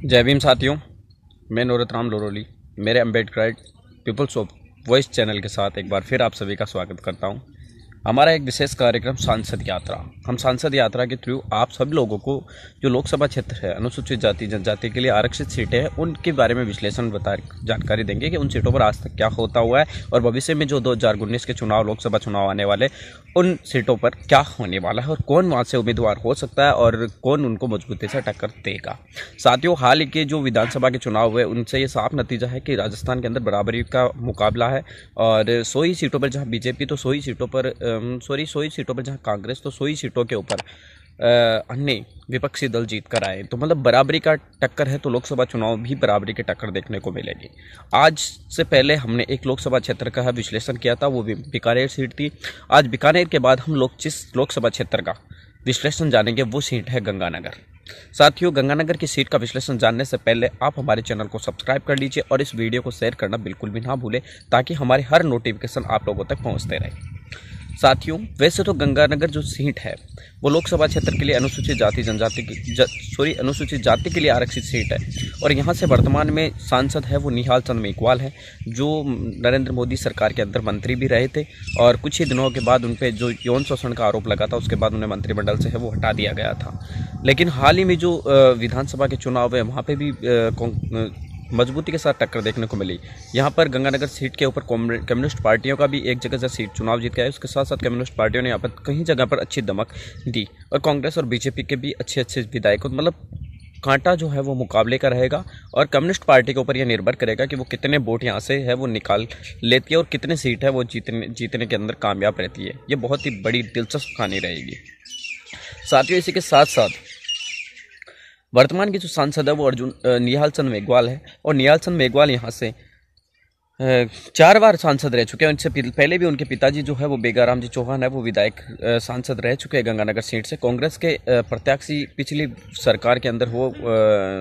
जय भीम साथियों, मैं नूरतराम लोरोली मेरे Ambedkar peoples of voice channel के साथ एक बार फिर आप सभी का स्वागत करता हूं। हमारा एक विशेष कार्यक्रम सांसद यात्रा। हम सांसद यात्रा के थ्रू आप सब लोगों को जो लोकसभा क्षेत्र है अनुसूचित जाति जनजाति के लिए आरक्षित सीटें हैं उनके बारे में विश्लेषण जानकारी देंगे कि उन सीटों पर आज तक क्या होता हुआ है और भविष्य में जो 2019 के चुनाव लोकसभा चुनाव आने वाले उन सीटों पर क्या होने वाला है और कौन वहाँ से उम्मीदवार हो सकता है और कौन उनको मजबूती से टक्कर देगा। साथियों, हाल ही के जो विधानसभा के चुनाव हुए उनसे ये साफ नतीजा है कि राजस्थान के अंदर बराबरी का मुकाबला है और 100 ही सीटों पर जहाँ बीजेपी तो 100 ही सीटों पर 100 ही सीटों पर जहाँ कांग्रेस तो 100 ही सीटों के ऊपर अन्य विपक्षी दल जीत कर आए। तो मतलब बराबरी का टक्कर है, तो लोकसभा चुनाव भी बराबरी की टक्कर देखने को मिलेगी। आज से पहले हमने एक लोकसभा क्षेत्र का विश्लेषण किया था, वो भी बीकानेर सीट थी। आज बीकानेर के बाद हम जिस लोकसभा क्षेत्र का विश्लेषण जानेंगे वो सीट है गंगानगर। साथियों, गंगानगर की सीट का विश्लेषण जानने से पहले आप हमारे चैनल को सब्सक्राइब कर लीजिए और इस वीडियो को शेयर करना बिल्कुल भी ना भूलें ताकि हमारे हर नोटिफिकेशन आप लोगों तक पहुंचते रहे। साथियों, वैसे तो गंगानगर जो सीट है वो लोकसभा क्षेत्र के लिए अनुसूचित जाति के लिए आरक्षित सीट है और यहाँ से वर्तमान में सांसद है वो निहाल चंद मेघवाल है, जो नरेंद्र मोदी सरकार के अंदर मंत्री भी रहे थे और कुछ ही दिनों के बाद उन पर जो यौन शोषण का आरोप लगा था उसके बाद उन्हें मंत्रिमंडल से है वो हटा दिया गया था। लेकिन हाल ही में जो विधानसभा के चुनाव है वहाँ पर भी मजबूती के साथ टक्कर देखने को मिली। यहाँ पर गंगानगर सीट के ऊपर कम्युनिस्ट पार्टियों का भी एक जगह से सीट चुनाव जीत गया है। उसके साथ साथ कम्युनिस्ट पार्टियों ने यहाँ पर कई जगह पर अच्छी दमक दी और कांग्रेस और बीजेपी के भी अच्छे विधायकों मतलब कांटा जो है वो मुकाबले का रहेगा और कम्युनिस्ट पार्टी के ऊपर यह निर्भर करेगा कि वो कितने वोट यहाँ से है वो निकाल लेती है और कितने सीट है वो जीतने के अंदर कामयाब रहती है। ये बहुत ही बड़ी दिलचस्प कहानी रहेगी। साथियों, इसी के साथ साथ वर्तमान के जो सांसद है वो निहाल चंद मेघवाल है और निहाल चंद मेघवाल यहाँ से 4 बार सांसद रह चुके हैं। उनसे पहले भी उनके पिताजी जो है वो बेगाराम जी चौहान है वो विधायक सांसद रह चुके हैं गंगानगर सीट से। कांग्रेस के प्रत्याशी पिछली सरकार के अंदर वो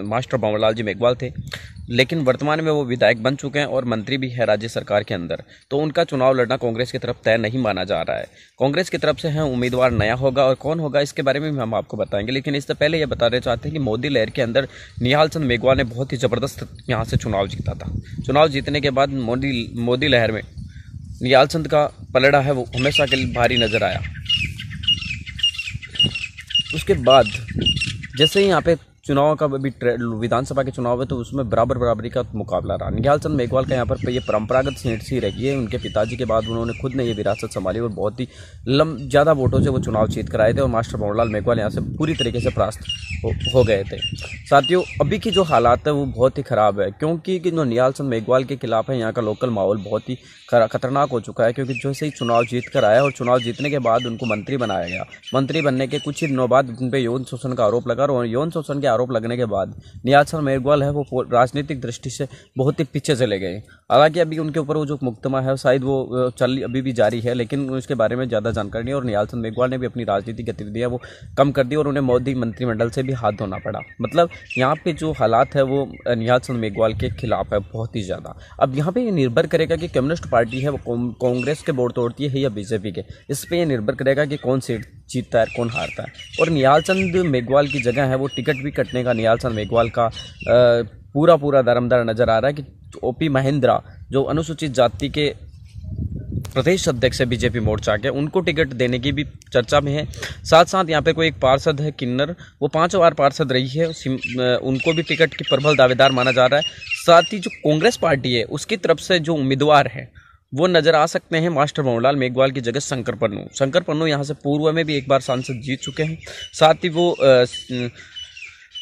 मास्टर भंवरलाल जी मेघवाल थे, लेकिन वर्तमान में वो विधायक बन चुके हैं और मंत्री भी है राज्य सरकार के अंदर। तो उनका चुनाव लड़ना कांग्रेस की तरफ तय नहीं माना जा रहा है। कांग्रेस की तरफ से है उम्मीदवार नया होगा और कौन होगा इसके बारे में भी हम आपको बताएंगे। लेकिन इससे पहले ये बताना चाहते हैं कि मोदी लहर के अंदर निहाल चंद मेघवाल ने बहुत ही ज़बरदस्त यहाँ से चुनाव जीता था। चुनाव जीतने के बाद मोदी लहर में निहाल चंद का पलड़ा है वो हमेशा के लिए भारी नजर आया। उसके बाद जैसे ही यहाँ पे चुनाव का भी विधानसभा के चुनाव है तो उसमें बराबरी का मुकाबला रहा। निहाल चंद मेघवाल का यहाँ पर ये परंपरागत सीट सी रही है। उनके पिताजी के बाद उन्होंने खुद ने ये विरासत संभाली और बहुत ही ज़्यादा वोटों से वो चुनाव जीत कर आए थे और मास्टर भंवरलाल मेघवाल यहाँ से पूरी तरीके से परास्त हो गए थे। साथियों, अभी की जो हालात है वो बहुत ही ख़राब है क्योंकि जो निहाल चंद मेघवाल के खिलाफ है यहाँ का लोकल माहौल बहुत ही खतरनाक हो चुका है क्योंकि जैसे ही चुनाव जीत कर आया और चुनाव जीतने के बाद उनको मंत्री बनाया गया। मंत्री बनने के कुछ ही दिनों बाद उन पर यौन शोषण का आरोप लगा और यौन शोषण के आरोप लगने के बाद निहाल चंद मेघवाल है वो राजनीतिक दृष्टि से बहुत ही पीछे चले गए। हालांकि अभी उनके ऊपर वो जो मुकदमा है शायद वो अभी भी जारी है, लेकिन उसके बारे में ज़्यादा जानकारी नहीं और निहाल चंद मेघवाल ने भी अपनी राजनीतिक गतिविधियाँ वो कम कर दी और उन्हें मोदी मंत्रिमंडल से भी हाथ धोना पड़ा। मतलब यहाँ पे जो हालात है वो निहाल चंद मेघवाल के खिलाफ है बहुत ही ज़्यादा। अब यहाँ पे ये निर्भर करेगा कि कम्युनिस्ट पार्टी है वो कांग्रेस के वोट तोड़ती है या बीजेपी के, इस पर यह निर्भर करेगा कि कौन सीट जीतता है कौन हारता है। और निहाल चंद मेघवाल की जगह है वो टिकट भी कटने का निहाल चंद मेघवाल का पूरा दारमदार नजर आ रहा है कि ओपी महेंद्रा जो अनुसूचित जाति के प्रदेश अध्यक्ष है बीजेपी मोर्चा के, उनको टिकट देने की भी चर्चा में है। साथ साथ यहाँ पे कोई एक पार्षद है किन्नर, वो 5 बार पार्षद रही है, उनको भी टिकट की प्रबल दावेदार माना जा रहा है। साथ ही जो कांग्रेस पार्टी है उसकी तरफ से जो उम्मीदवार है वो नजर आ सकते हैं मास्टर भंवरलाल मेघवाल की जगह शंकर पन्नू यहाँ से पूर्व में भी एक बार सांसद जीत चुके हैं। साथ ही वो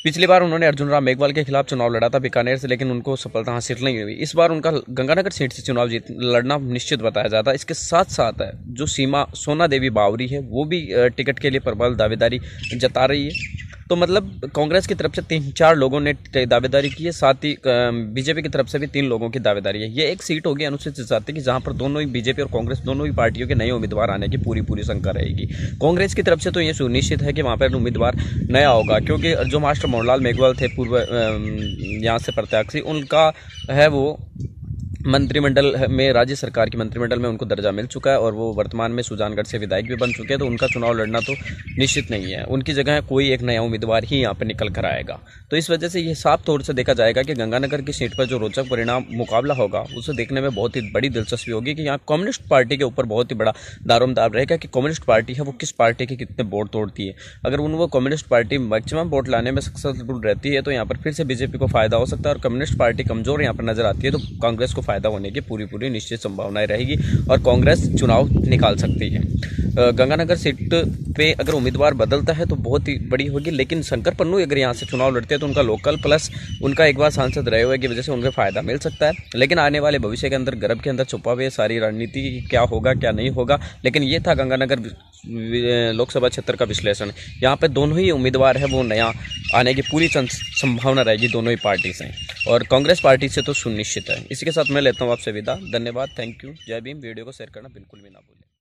पिछली बार उन्होंने अर्जुन राम मेघवाल के खिलाफ चुनाव लड़ा था बीकानेर से, लेकिन उनको सफलता हासिल नहीं हुई। इस बार उनका गंगानगर सीट से चुनाव लड़ना निश्चित बताया जाता है। इसके साथ साथ जो सीमा सोना देवी बावरी है वो भी टिकट के लिए प्रबल दावेदारी जता रही है। तो मतलब कांग्रेस की तरफ से 3-4 लोगों ने दावेदारी की है, साथ ही बीजेपी की तरफ से भी 3 लोगों की दावेदारी है। ये एक सीट होगी अनुसूचित जाति की जहां पर दोनों ही बीजेपी और कांग्रेस दोनों ही पार्टियों के नए उम्मीदवार आने की पूरी शंका रहेगी। कांग्रेस की तरफ से तो ये सुनिश्चित है कि वहां पर उम्मीदवार नया होगा क्योंकि जो मास्टर भंवरलाल मेघवाल थे पूर्व यहाँ से प्रत्याशी, उनका है वो मंत्रिमंडल में, राज्य सरकार की मंत्रिमंडल में उनको दर्जा मिल चुका है और वो वर्तमान में सुजानगढ़ से विधायक भी बन चुके हैं, तो उनका चुनाव लड़ना तो निश्चित नहीं है। उनकी जगह कोई एक नया उम्मीदवार ही यहाँ पर निकल कर आएगा। तो इस वजह से ये साफ तौर से देखा जाएगा कि गंगानगर की सीट पर जो रोचक परिणाम मुकाबला होगा उसे देखने में बहुत ही बड़ी दिलचस्पी होगी कि यहाँ कम्युनिस्ट पार्टी के ऊपर बहुत ही बड़ा दारोमदार रहेगा कि कम्युनिस्ट पार्टी है वो किस पार्टी के कितने वोट तोड़ती है। अगर वो कम्युनिस्ट पार्टी मैक्सिमम वोट लाने में सक्सेसफुल रहती है तो यहाँ पर फिर से बीजेपी को फायदा हो सकता है, और कम्युनिस्ट पार्टी कमजोर यहाँ पर नजर आती है तो कांग्रेस को फायदा होने की पूरी निश्चित संभावनाएं रहेगी और कांग्रेस चुनाव निकाल सकती है। गंगानगर सीट पे अगर उम्मीदवार बदलता है तो बहुत ही बड़ी होगी, लेकिन शंकर पन्नू अगर यहाँ से चुनाव लड़ते हैं तो उनका लोकल प्लस उनका एक बार सांसद रहे हुए की वजह से उनको फायदा मिल सकता है। लेकिन आने वाले भविष्य के अंदर गर्भ के अंदर छुपा हुए सारी रणनीति क्या होगा क्या नहीं होगा। लेकिन ये था गंगानगर लोकसभा क्षेत्र का विश्लेषण। यहाँ पे दोनों ही उम्मीदवार है वो नया आने की पूरी संभावना रहेगी दोनों ही पार्टी से, और कांग्रेस पार्टी से तो सुनिश्चित है। इसी के साथ मैं लेता हूँ आपसे विदा। धन्यवाद, थैंक यू, जय भीम। वीडियो को शेयर करना बिल्कुल भी ना भूलें।